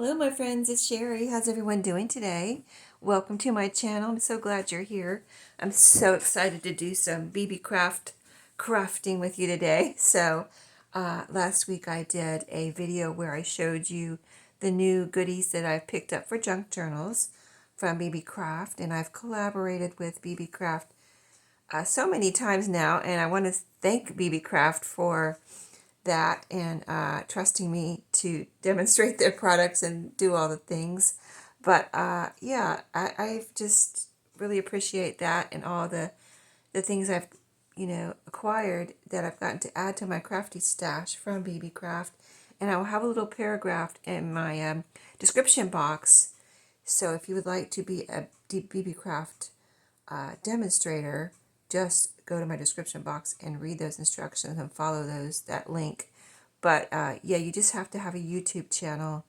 Hello my friends, it's Sheree. How's everyone doing today? Welcome to my channel. I'm so glad you're here. I'm so excited to do some BB crafting with you today. So last week I did a video where I showed you the new goodies that I've picked up for junk journals from BB Craft, and I've collaborated with BB Craft so many times now, and I want to thank BB Craft for that and trusting me to demonstrate their products and do all the things. But yeah, I just really appreciate that and all the things I've acquired that I've gotten to add to my crafty stash from BB Craft. And I will have a little paragraph in my description box. So if you would like to be a BB Craft demonstrator, just go to my description box and read those instructions and follow that link. But yeah, you just have to have a YouTube channel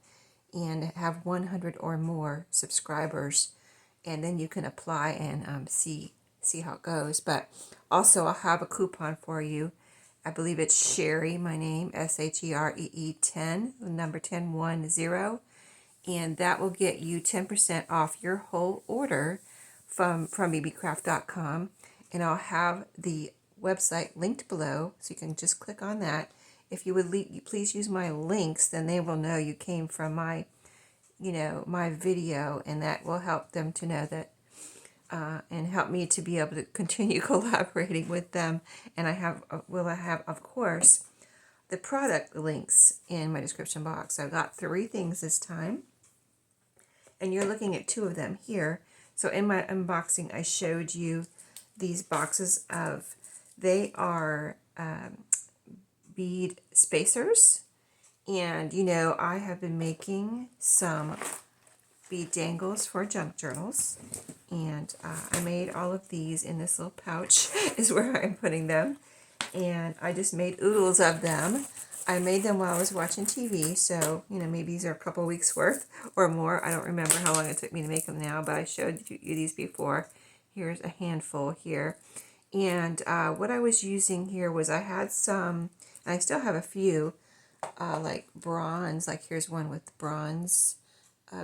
and have 100 or more subscribers, and then you can apply and see how it goes. But also, I'll have a coupon for you. I believe it's Sheree, my name, SHEREE 10, the number 1010, and that will get you 10% off your whole order from bbcraft.com. And I'll have the website linked below, so you can just click on that. If you would please use my links, then they will know you came from my my video, and that will help them to know that and help me to be able to continue collaborating with them. And I will have of course the product links in my description box. I've got 3 things this time, and you're looking at 2 of them here. So in my unboxing, I showed you these boxes of, they are bead spacers. And I have been making some bead dangles for junk journals, and I made all of these in this little pouch is where I'm putting them, and I just made oodles of them. I made them while I was watching TV, so maybe these are a couple weeks worth or more. I don't remember how long it took me to make them now, but I showed you these before. Here's a handful here. And what I was using here was, I had some, and I still have a few, like bronze, like here's one with bronze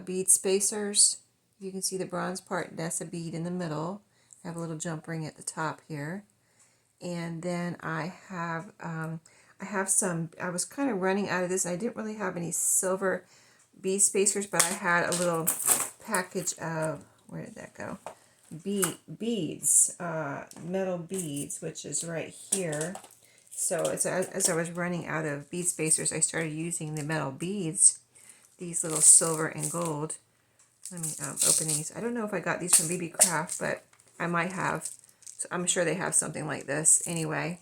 bead spacers. You can see the bronze part, that's a bead in the middle. I have a little jump ring at the top here. And then I have some, I was kind of running out of this. I didn't really have any silver bead spacers, but I had a little package of, where did that go? Beads, metal beads, which is right here. So as I was running out of bead spacers, I started using the metal beads, these little silver and gold. Let me open these. I don't know if I got these from BB Craft, but I might have. So I'm sure they have something like this. Anyway,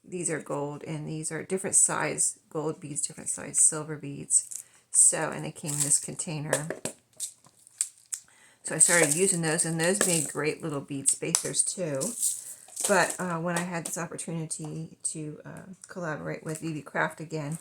these are gold, and these are different size gold beads, different size silver beads. So, and they came in this container. So I started using those, and those made great little bead spacers too. But when I had this opportunity to collaborate with BB Craft again,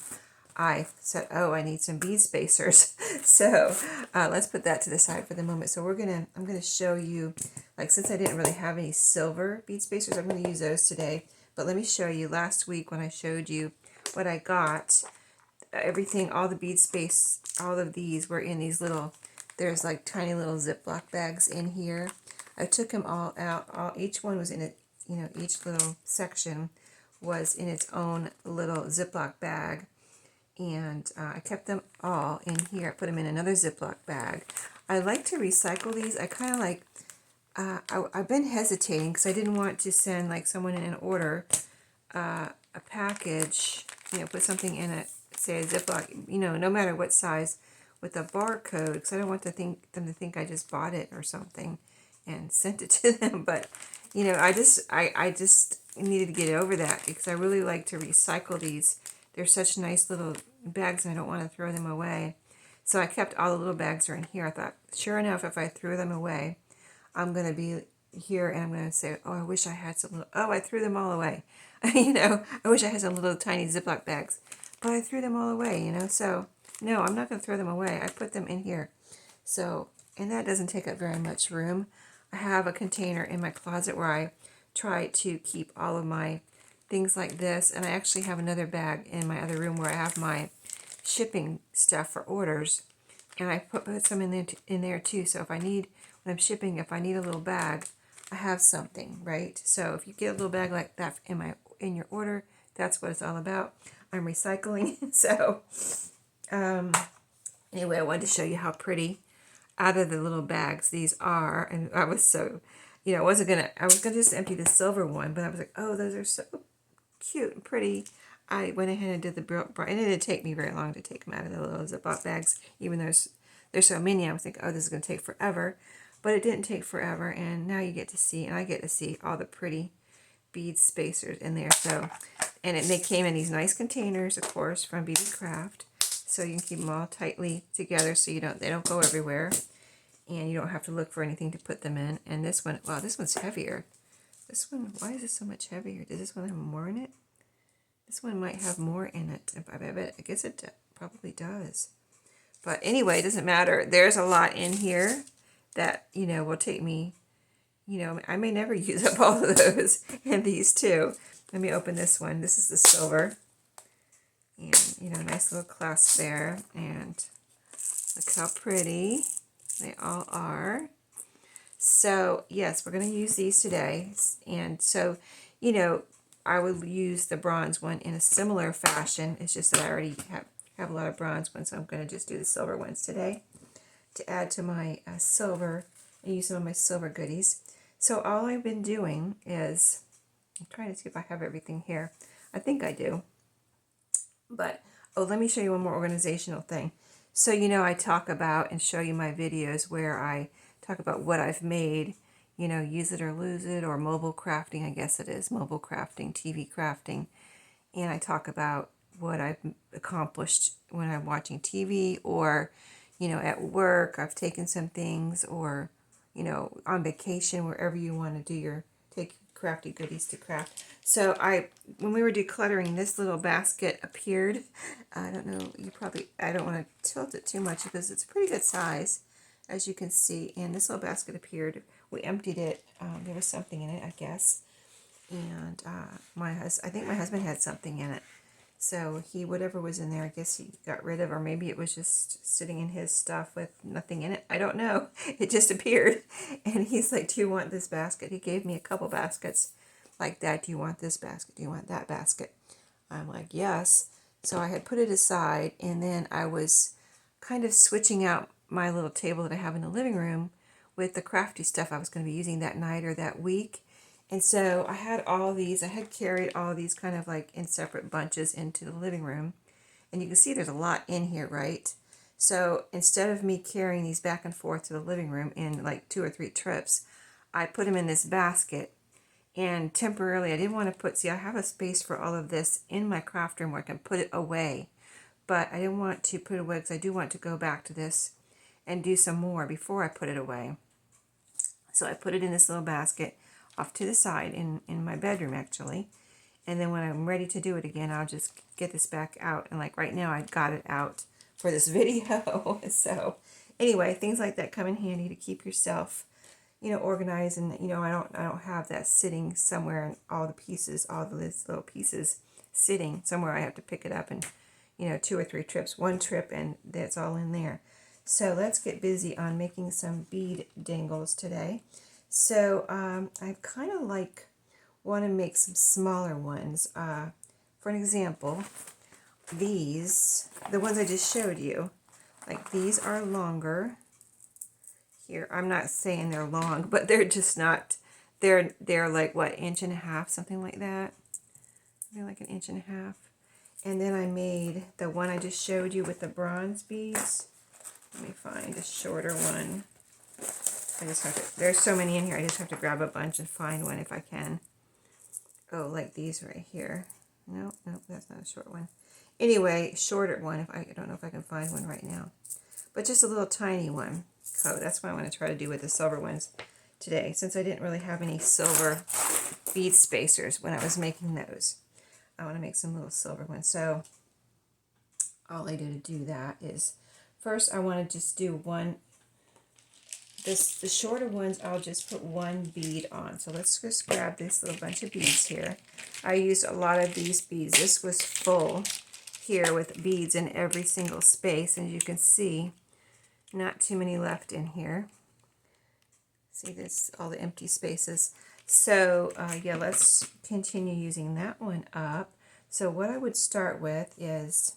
I said, oh, I need some bead spacers. So let's put that to the side for the moment. So I'm gonna show you, like, since I didn't really have any silver bead spacers, I'm gonna use those today. But let me show you, last week when I showed you what I got, everything, all the bead space, all of these were in these little, there's like tiny little Ziploc bags in here. I took them all out. Each one was in it, each little section was in its own little Ziploc bag. And I kept them all in here. I put them in another Ziploc bag. I like to recycle these. I kind of like, I've been hesitating because I didn't want to send like someone in an order a package, put something in it, say a Ziploc, no matter what size, with a barcode, because I don't want them to think I just bought it or something and sent it to them. But I just needed to get over that, because I really like to recycle these. They're such nice little bags, and I don't want to throw them away. So I kept all the little bags are in here. I thought, sure enough, if I threw them away, I'm going to be here and I'm going to say, oh, I wish I had some little, oh, I threw them all away. I wish I had some little tiny Ziploc bags, but I threw them all away, So no, I'm not going to throw them away. I put them in here. So, and that doesn't take up very much room. I have a container in my closet where I try to keep all of my things like this, and I actually have another bag in my other room where I have my shipping stuff for orders, and I put some in there too. So if I need, when I'm shipping, if I need a little bag, I have something, right? So if you get a little bag like that in your order, that's what it's all about. I'm recycling. So anyway, I wanted to show you how pretty out of the little bags these are. And I was so, I was gonna just empty the silver one, but I was like, oh, those are so cute and pretty. I went ahead and did the brown, and it didn't take me very long to take them out of the little Ziploc bags, even though there's so many. I was thinking, oh, this is going to take forever, but it didn't take forever, and now you get to see, and I get to see all the pretty bead spacers in there. So, and they came in these nice containers, of course, from Bead Craft, so you can keep them all tightly together so they don't go everywhere, and you don't have to look for anything to put them in. And this one, wow, this one's heavier. This one, why is it so much heavier? Does this one have more in it? This one might have more in it. I guess it probably does. But anyway, it doesn't matter. There's a lot in here that, will take me, I may never use up all of those. And these too. Let me open this one. This is the silver. And, nice little clasp there. And look how pretty they all are. So, yes, we're going to use these today. And so, I would use the bronze one in a similar fashion. It's just that I already have a lot of bronze ones, so I'm going to just do the silver ones today to add to my silver and use some of my silver goodies. So all I've been doing is, I'm trying to see if I have everything here. I think I do. But, let me show you one more organizational thing. So, I talk about and show you my videos where I talk about what I've made, use it or lose it, or mobile crafting, I guess it is, mobile crafting, TV crafting. And I talk about what I've accomplished when I'm watching TV or, at work. I've taken some things, or, on vacation, wherever you want to take crafty goodies to craft. So when we were decluttering, this little basket appeared. I don't know, I don't want to tilt it too much because it's a pretty good size, as you can see. And this little basket appeared. We emptied it. There was something in it, I guess. And I think my husband had something in it. So whatever was in there, I guess he got rid of, or maybe it was just sitting in his stuff with nothing in it. I don't know. It just appeared. And he's like, do you want this basket? He gave me a couple baskets like that. Do you want this basket? Do you want that basket? I'm like, yes. So I had put it aside, and then I was kind of switching out my little table that I have in the living room with the crafty stuff I was going to be using that night or that week. And so I had carried all these kind of like in separate bunches into the living room. And you can see there's a lot in here, right? So instead of me carrying these back and forth to the living room in like 2 or 3 trips, I put them in this basket. And temporarily, I didn't want to I have a space for all of this in my craft room where I can put it away. But I didn't want to put it away because I do want to go back to this and do some more before I put it away. So I put it in this little basket off to the side in my bedroom, actually. And then when I'm ready to do it again, I'll just get this back out. And like right now, I got it out for this video. So anyway, things like that come in handy to keep yourself, organized. And, I don't have that sitting somewhere, and all the little pieces sitting somewhere. I have to pick it up and, 2 or 3 trips, 1 trip, and that's all in there. So let's get busy on making some bead dangles today. So I kind of want to make some smaller ones. For an example, the ones I just showed you, like these are longer. Here, I'm not saying they're long, but they're just not, they're like what, 1.5 inches, something like that. They're like 1.5 inches. And then I made the one I just showed you with the bronze beads. Let me find a shorter one. There's so many in here, I just have to grab a bunch and find one if I can. Oh, like these right here. No, that's not a short one. Anyway, shorter one. I don't know if I can find one right now. But just a little tiny one. So that's what I want to try to do with the silver ones today, since I didn't really have any silver bead spacers when I was making those. I want to make some little silver ones. So all I do to do that is, first I want to just do one. The shorter ones, I'll just put 1 bead on. So let's just grab this little bunch of beads here. I used a lot of these beads. This was full, here with beads in every single space, and you can see not too many left in here. See this, all the empty spaces. So yeah, let's continue using that one up. So what I would start with is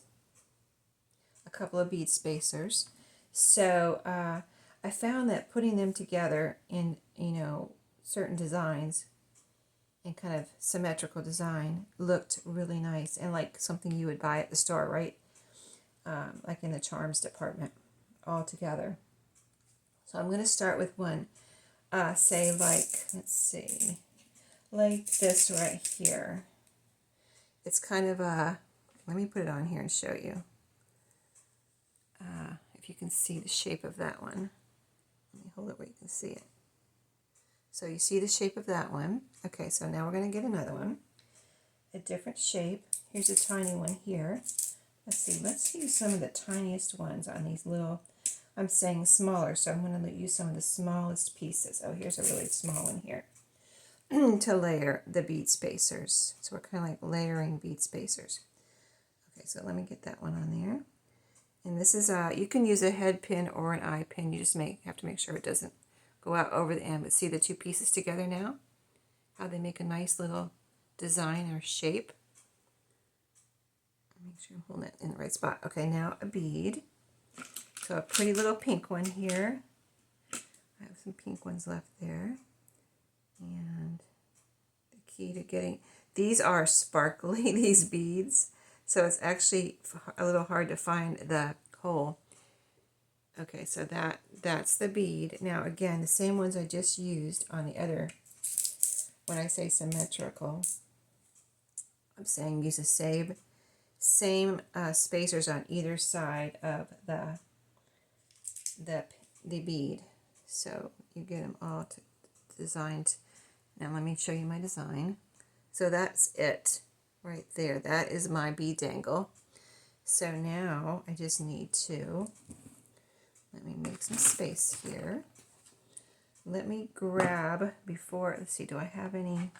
a couple of bead spacers. So I found that putting them together in, certain designs and kind of symmetrical design looked really nice and like something you would buy at the store, right? Like in the charms department all together. So I'm going to start with one, say like, let's see, like this right here. It's kind of a, let me put it on here and show you. If you can see the shape of that one. Let me hold it where you can see it. So you see the shape of that one. Okay, so now we're going to get another one. A different shape. Here's a tiny one here. Let's see, let's use some of the tiniest ones on these little, I'm saying smaller, so I'm going to use some of the smallest pieces. Oh, here's a really small one here. To layer the bead spacers. So we're kind of like layering bead spacers. Okay, so let me get that one on there. And this is, you can use a head pin or an eye pin. You just have to make sure it doesn't go out over the end. But see the two pieces together now? How they make a nice little design or shape. Make sure I'm holding it in the right spot. Okay, now a bead. So a pretty little pink one here. I have some pink ones left there. And the key to getting, these are sparkly, these beads. So it's actually a little hard to find the hole. Okay, so that's the bead. Now again, the same ones I just used on the other, when I say symmetrical, I'm saying use the same spacers on either side of the bead. So you get them all designed. Now let me show you my design. So that's it right there. That is my bead dangle. So now I just need to, let me make some space here. Let me grab before, let's see, do I have any?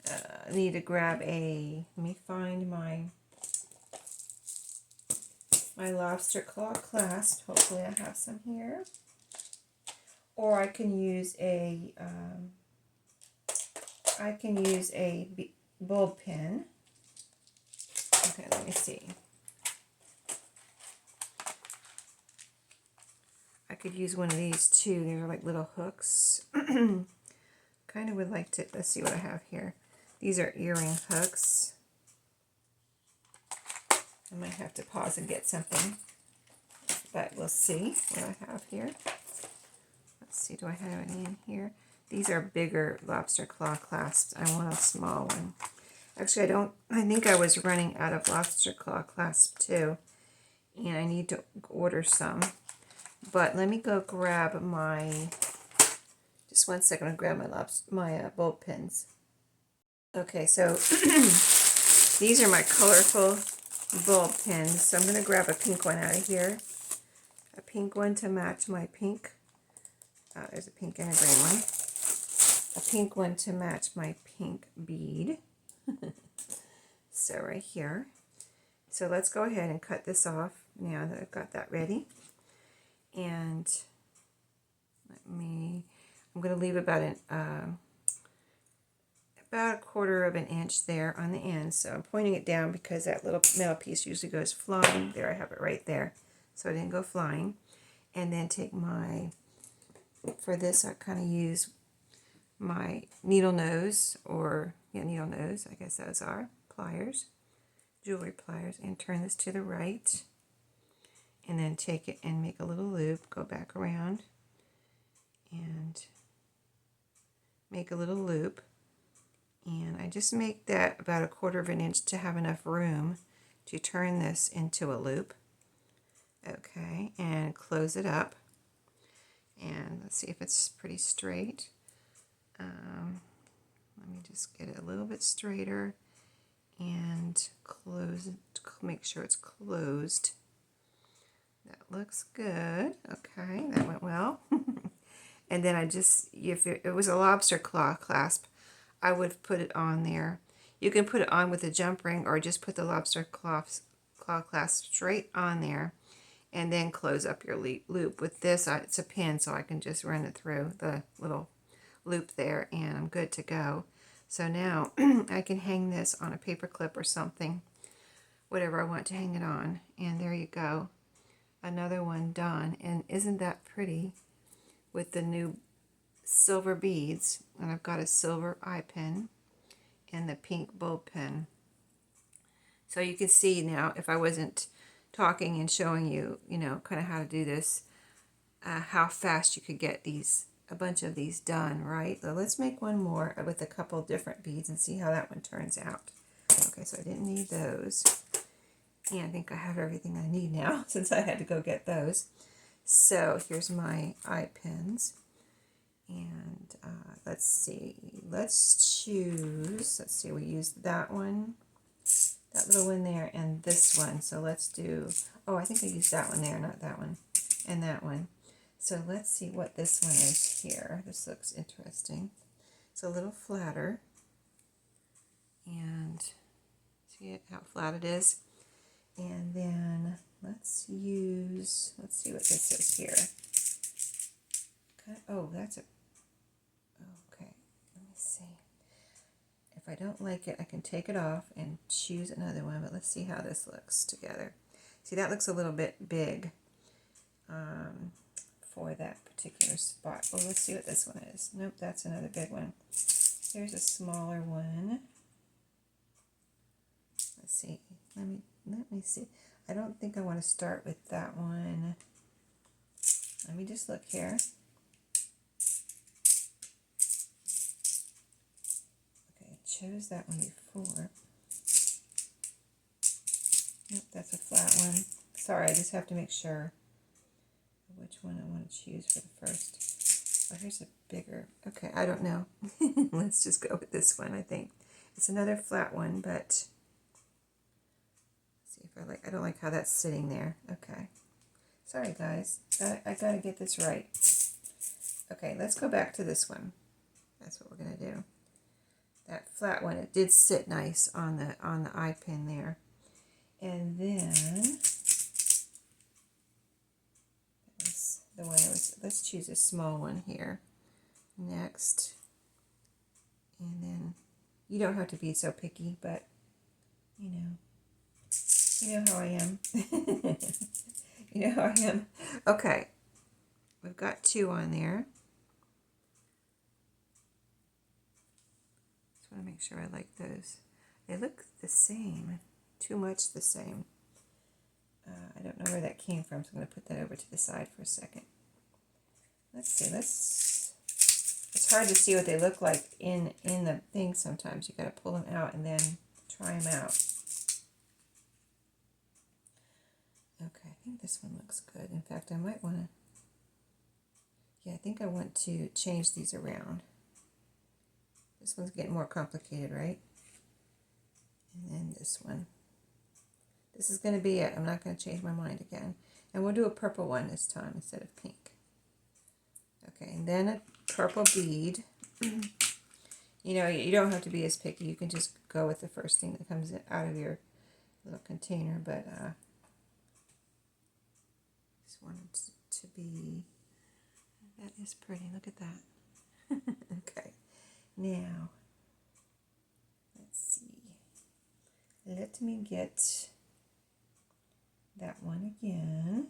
I need to grab a, let me find my lobster claw clasp. Hopefully I have some here. Or I can use a, bulb pin. Okay, let me see. I could use one of these too. They're like little hooks. Kind of would like to, let's see what I have here. These are earring hooks. I might have to pause and get something, but we'll see what I have here. Let's see, do I have any in here? These are bigger lobster claw clasps. I want a small one. Actually, I think I was running out of lobster claw clasp too, and I need to order some. But let me go grab my, just 1 second, I'll grab my bulb pins. Okay, so these are my colorful bulb pins. So I'm going to grab a pink one out of here. A pink one to match my pink. There's a pink and a green one. A pink one to match my pink bead. So right here. So let's go ahead and cut this off now that I've got that ready. And I'm going to leave about a 1/4 of an inch there on the end. So I'm pointing it down because that little metal piece usually goes flying. There, I have it right there. So it didn't go flying. And then take my, for this I kind of use my needle nose, or needle nose, I guess those are, pliers, jewelry pliers, and turn this to the right. And then take it and make a little loop, go back around and make a little loop. And I just make that about 1/4 of an inch to have enough room to turn this into a loop. Okay, and close it up. And let's see if it's pretty straight. Let me just get it a little bit straighter and close it, make sure it's closed. That looks good. Okay, that went well. And then I just, if it was a lobster claw clasp, I would put it on there. You can put it on with a jump ring or just put the lobster claw clasp straight on there and then close up your loop. With this, it's a pin, so I can just run it through the little loop there and I'm good to go. So now I can hang this on a paper clip or something, whatever I want to hang it on. And there you go. Another one done. And isn't that pretty with the new silver beads? And I've got a silver eye pin and the pink bulb pin. So you can see now, if I wasn't talking and showing you, you know, kind of how to do this, how fast you could get a bunch of these done, right? So let's make one more with a couple different beads and see how that one turns out. Okay, so I didn't need those. And I think I have everything I need now since I had to go get those. So here's my eye pins. And let's see, let's see, we used that one, that little one there, and this one. So let's do, oh, I think I used that one there, not that one, and that one. So let's see what this one is here. This looks interesting. It's a little flatter, and see how flat it is. And then let's see what this is here. Oh, that's a, okay, let me see. If I don't like it, I can take it off and choose another one, but let's see how this looks together. See, that looks a little bit big for that particular spot. Well, let's see what this one is. Nope, that's another big one. Here's a smaller one. Let's see. Let me see. I don't think I want to start with that one. Let me just look here. Okay, I chose that one before. Nope, that's a flat one. Sorry, I just have to make sure which one I want to choose for the first. Oh, here's a bigger. Okay, I don't know. Let's just go with this one, I think. It's another flat one, but I don't like how that's sitting there. Okay. Sorry, guys. I got to get this right. Okay, let's go back to this one. That's what we're going to do. That flat one, it did sit nice on the eye pin there. And then that was the one I was, let's choose a small one here next. And then you don't have to be so picky, but you know how I am. You know how I am. Okay, we've got two on there. Just want to make sure I like those. They look the same, too much the same. I don't know where that came from, so I'm going to put that over to the side for a second. Let's see. It's hard to see what they look like in the thing sometimes. You got to pull them out and then try them out. Okay, I think this one looks good. In fact, I might want to, yeah, I think I want to change these around. This one's getting more complicated, right? And then this one. This is going to be it. I'm not going to change my mind again. And we'll do a purple one this time instead of pink. Okay, and then a purple bead. You know, you don't have to be as picky. You can just go with the first thing that comes out of your little container, but just wanted to be, that is pretty. Look at that. Okay, now let's see. Let me get that one again.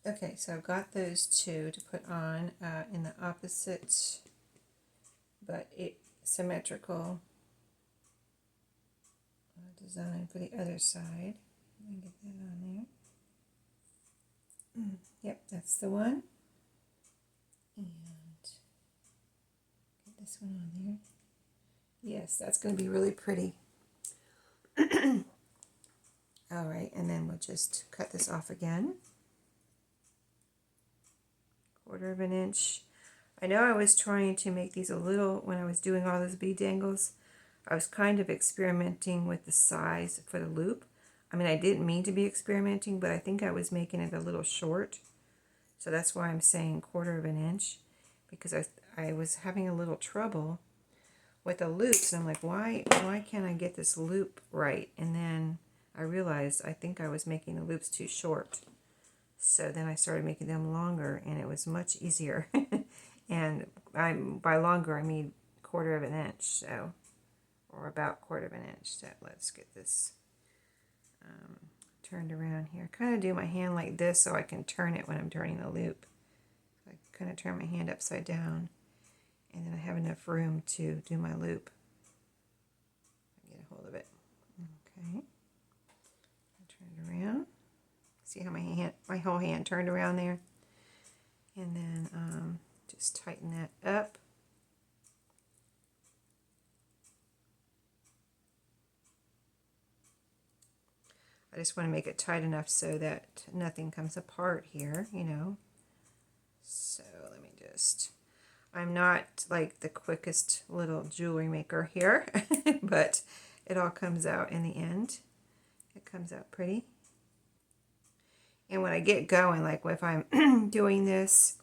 Okay, so I've got those two to put on in the opposite, but symmetrical design for the other side. Let me get that on there. Yep, that's the one. And get this one on there. Yes, that's going to be really pretty. All right, and then we'll just cut this off again. 1/4 of an inch. I know I was trying to make these a little, when I was doing all those bead dangles, I was kind of experimenting with the size for the loop. I mean, I didn't mean to be experimenting, but I think I was making it a little short. So that's why I'm saying 1/4 of an inch. because I was having a little trouble with the loops, and I'm like, why can't I get this loop right? And then I realized I think I was making the loops too short. So then I started making them longer, and it was much easier. And by longer, I mean 1/4 of an inch, so, or about 1/4 of an inch. So let's get this turned around here. Kind of do my hand like this so I can turn it when I'm turning the loop. I kind of turn my hand upside down, and then I have enough room to do my loop. Get a hold of it. Okay. Turn it around. See how my whole hand turned around there? And then just tighten that up. I just want to make it tight enough so that nothing comes apart here, you know. So let me just, I'm not like the quickest little jewelry maker here, but it all comes out in the end. It comes out pretty. And when I get going, like if I'm doing this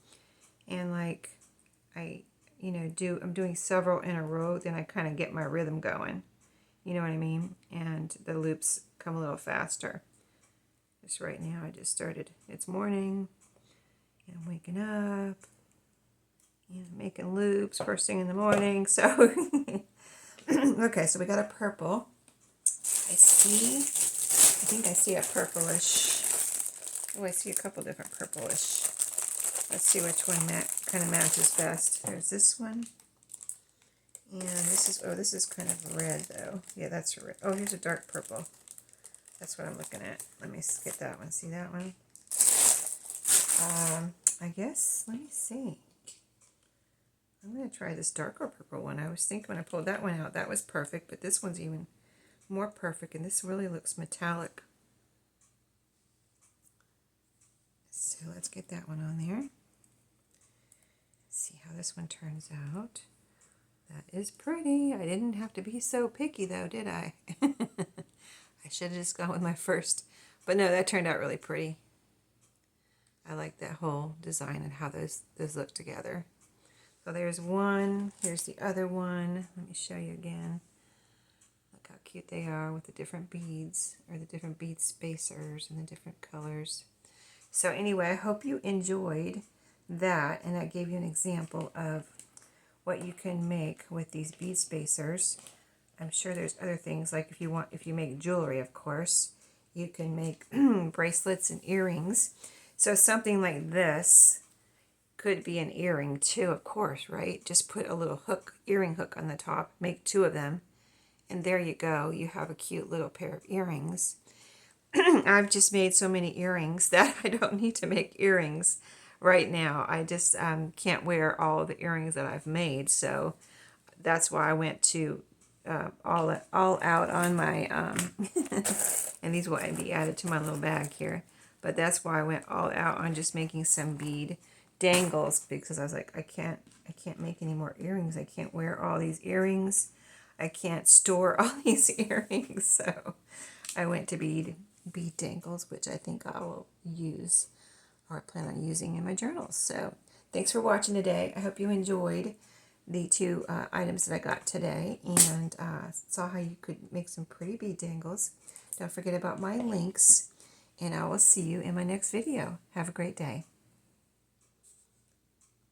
and like I'm doing several in a row, then I kind of get my rhythm going. You know what I mean? And the loops come a little faster. Just right now, I just started. It's morning, and I'm waking up, and making loops first thing in the morning. So, okay, so we got a purple. I think I see a purplish. Oh, I see a couple different purplish. Let's see which one kind of matches best. There's this one. And this is kind of red though. Yeah, that's red. Oh, here's a dark purple. That's what I'm looking at. Let me get that one. See that one? I guess, let me see. I'm going to try this darker purple one. I was thinking when I pulled that one out, that was perfect, but this one's even more perfect, and this really looks metallic. So let's get that one on there. See how this one turns out. That is pretty. I didn't have to be so picky though, did I? I should have just gone with my first. But no, that turned out really pretty. I like that whole design and how those look together. So there's one. Here's the other one. Let me show you again. Look how cute they are with the different beads, or the different bead spacers and the different colors. So anyway, I hope you enjoyed that, and I gave you an example of what you can make with these bead spacers. I'm sure there's other things, like if you make jewelry, of course, you can make bracelets and earrings. So something like this could be an earring too, of course, right? Just put a little earring hook on the top, make 2 of them, and there you go. You have a cute little pair of earrings. I've just made so many earrings that I don't need to make earrings right now. I just can't wear all of the earrings that I've made, so that's why I went to all out on my and these will be added to my little bag here, but that's why I went all out on just making some bead dangles, because I was like, I can't make any more earrings. I can't wear all these earrings. I can't store all these earrings, so I went to bead dangles, which I think I will use, or I plan on using in my journals. So thanks for watching today. I hope you enjoyed the 2 items that I got today, and saw how you could make some pretty bead dangles. Don't forget about my links, and I will see you in my next video. Have a great day.